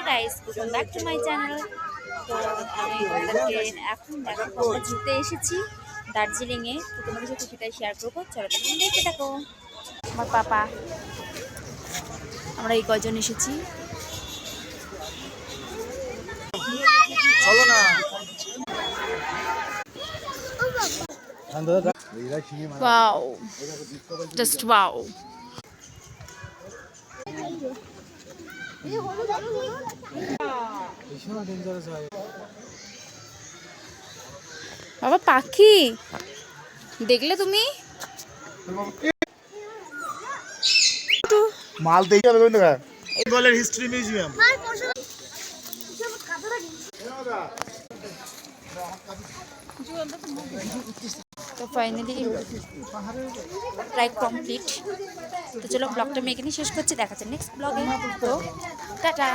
Guys, welcome back to my channel. তো আমি তোমাদেরকে এখন দেখাবো আমরা ঘুরতে এসেছি দার্জিলিংয়ে। তো তোমাদের সাথে সেটাই শেয়ার করবো, চলো তুমি দেখতে থাকো। আমার পাপা, আমরা এই কজন এসেছি। চলো না। Wow, just wow. বাবা পাখি দেখলে তুমি? মাল দেখে বেঙ্গলের হিস্ট্রি মিউজিয়াম। তো ফাইনালি প্রায় কমপ্লিট। তো চলো ব্লগটা আমি এখানে শেষ করছি, দেখা যাচ্ছে নেক্সট ব্লগে। তো টাটা।